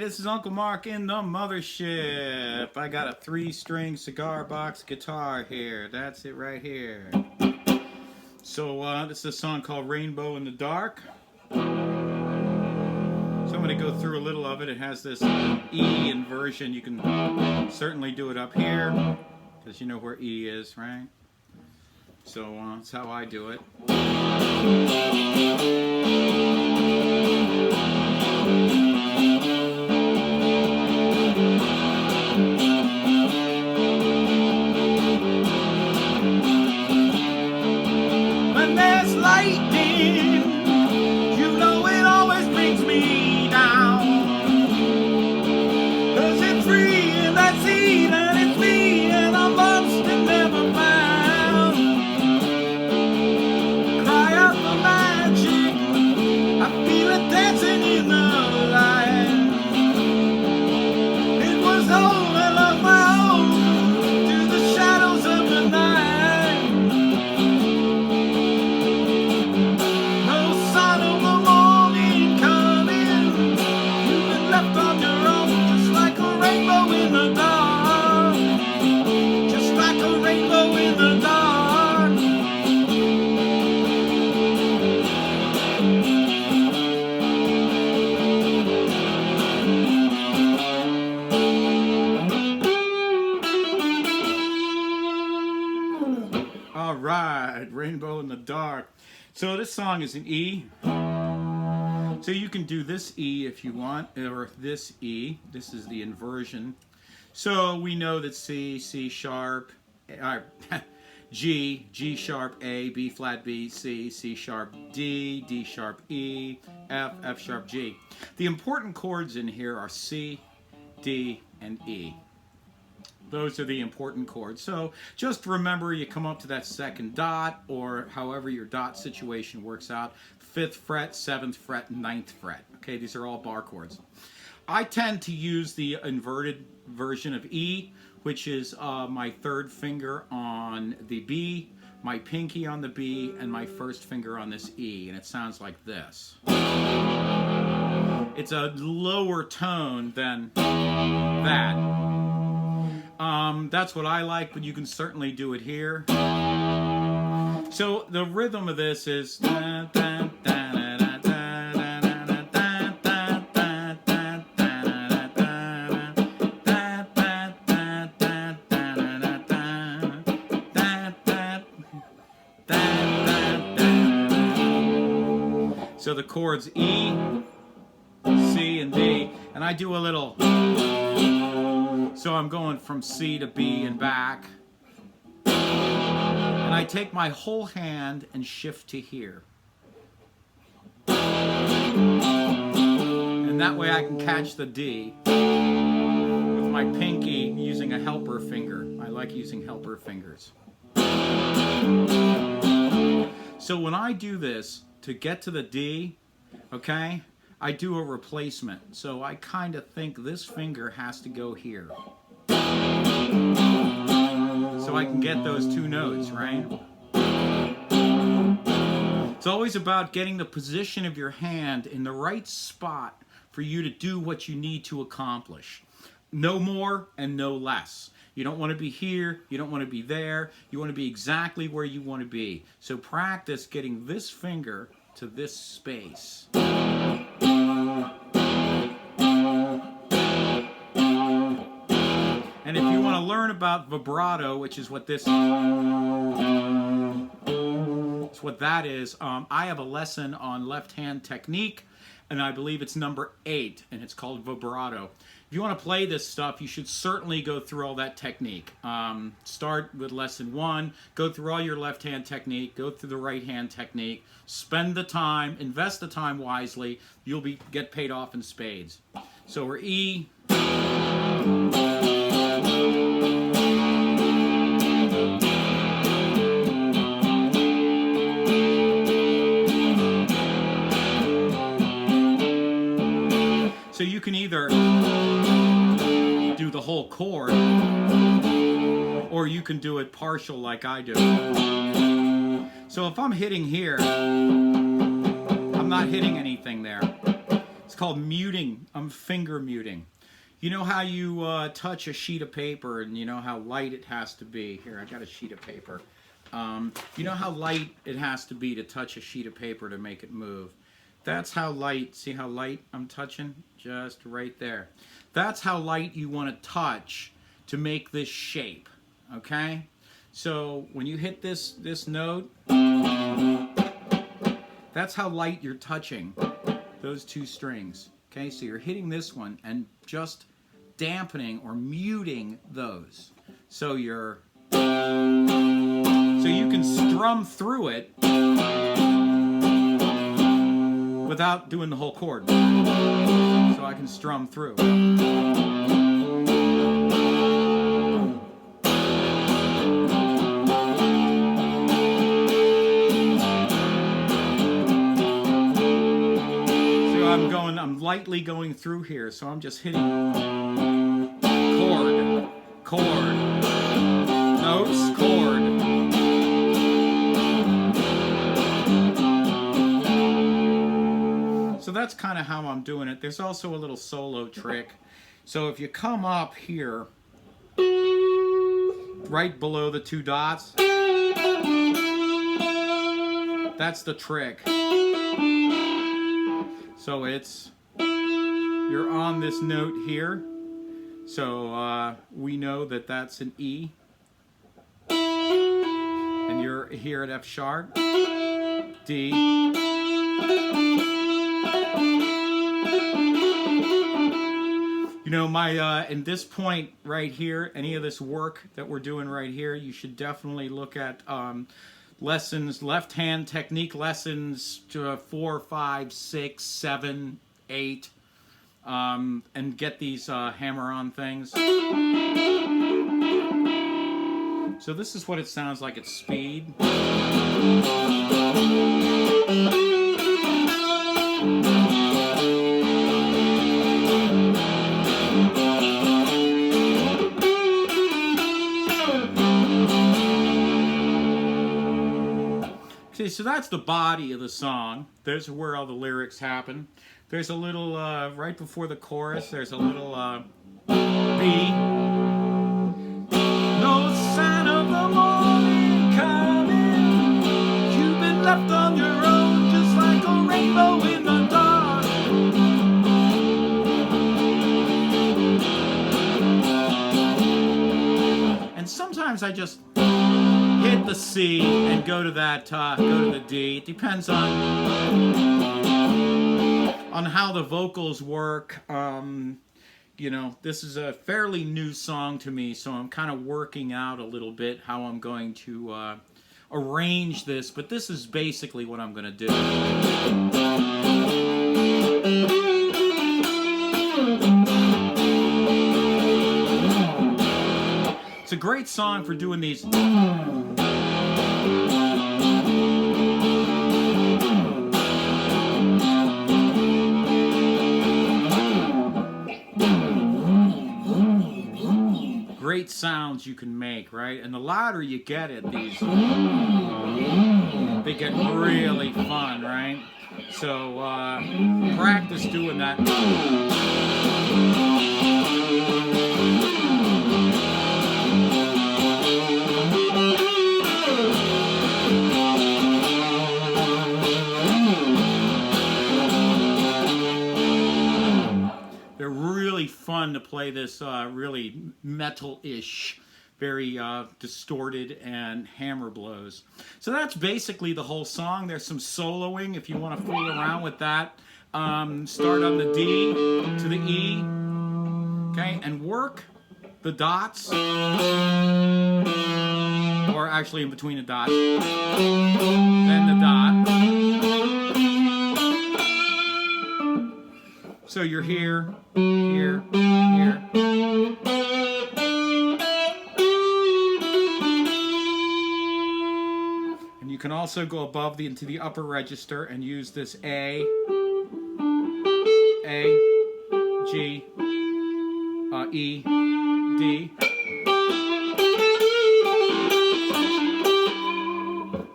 this is Uncle Mark in the mothership. I got a 3-string cigar box guitar here. That's it right here. So this is a song called Rainbow in the Dark. So I'm going to go through a little of it. It has this E inversion. You can certainly do it up here, because you know where E is, right? So that's how I do it. When there's lightning, you know it always brings me down. 'Cause it's free and that's it, and it's me, and I'm lost and never found. Cry out for magic, I feel it dancing in the light. It was all I love my own, to the shadows of the night. No sign of the morning coming, you've been left on your own, just like a rainbow in the dark. Just like a rainbow in the dark. All right, Rainbow in the Dark. So this song is an E. So you can do this E if you want, or this E. This is the inversion. So we know that C, C sharp, G, G sharp A, B flat B, C, C sharp D, D sharp E, F, F sharp G. The important chords in here are C, D, and E. Those are the important chords. So just remember, you come up to that second dot, or however your dot situation works out, 5th fret, 7th fret, 9th fret. Okay, these are all bar chords. I tend to use the inverted version of E, which is my 3rd finger on the B, my pinky on the B, and my 1st finger on this E, and it sounds like this. It's a lower tone than that. That's what I like, but you can certainly do it here. So the rhythm of this is so the chords E, C, and D, and I do a little. So I'm going from C to B and back. And I take my whole hand and shift to here. And that way I can catch the D with my pinky using a helper finger. I like using helper fingers. So when I do this, to get to the D, okay, I do a replacement. So I kind of think this finger has to go here. So I can get those 2 notes, right? It's always about getting the position of your hand in the right spot for you to do what you need to accomplish. No more and no less. You don't want to be here, you don't want to be there, you want to be exactly where you want to be. So practice getting this finger to this space. And if you want to learn about vibrato, which is what this is, what that is, I have a lesson on left-hand technique, and I believe it's number 8, and it's called vibrato. If you want to play this stuff, you should certainly go through all that technique. Start with lesson 1, go through all your left-hand technique, go through the right-hand technique, spend the time, invest the time wisely, you'll get paid off in spades. So we're E. So you can either do the whole chord, or you can do it partial like I do. So if I'm hitting here, I'm not hitting anything there. It's called muting. I'm finger muting. You know how you touch a sheet of paper and you know how light it has to be. Here, I got a sheet of paper. You know how light it has to be to touch a sheet of paper to make it move. That's how light, see how light I'm touching? Just right there. That's how light you want to touch to make this shape, okay? So when you hit this note, that's how light you're touching those two strings, okay? So you're hitting this one and just dampening or muting those. So you can strum through it without doing the whole chord. So I can strum through. I'm lightly going through here, so I'm just hitting chord, notes, chord. So that's kind of how I'm doing it. There's also a little solo trick. So if you come up here, right below the two dots, that's the trick. So you're on this note here, so we know that that's an E, and you're here at F sharp, D, you know, in this point right here, any of this work that we're doing right here, you should definitely look at lessons, left hand technique lessons to 4, 5, 6, 7, 8, and get these hammer-on things. So this is what it sounds like at speed. So that's the body of the song. There's where all the lyrics happen. There's a little, right before the chorus, there's a little B. No sign of the morning coming. You've been left on your own, just like a rainbow in the dark. And sometimes I just hit the C and go to that, go to the D. It depends on how the vocals work. You know, this is a fairly new song to me, so I'm kind of working out a little bit how I'm going to arrange this, but this is basically what I'm going to do. It's a great song for doing these. Great sounds you can make, right? And the louder you get it, they get really fun, right? So practice doing that. Fun to play this really metal-ish, very distorted and hammer blows. So that's basically the whole song. There's some soloing if you want to fool around with that. Start on the D to the E, okay, and work the dots, or actually in between the dots, then the dot. So you're here, here, here. And you can also go above into the upper register and use this A, G, E, D.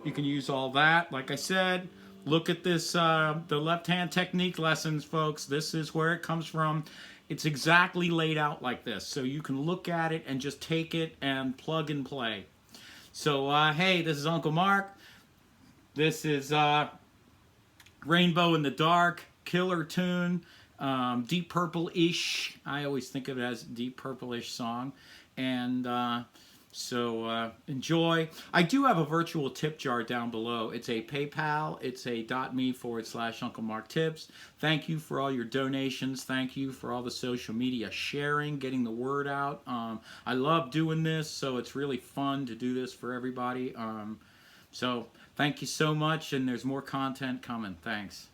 You can use all that. Like I said, Look at this, the left-hand technique lessons, folks. This is where it comes from. It's exactly laid out like this. So you can look at it and just take it and plug and play. So, hey, this is Uncle Mark. This is Rainbow in the Dark, killer tune, Deep Purple-ish. I always think of it as Deep Purple-ish song. And so enjoy. I do have a virtual tip jar down below. It's a PayPal. It's a .me/Uncle Mark Tips. Thank you for all your donations. Thank you for all the social media sharing, getting the word out. I love doing this, so it's really fun to do this for everybody. So thank you so much, and there's more content coming. Thanks.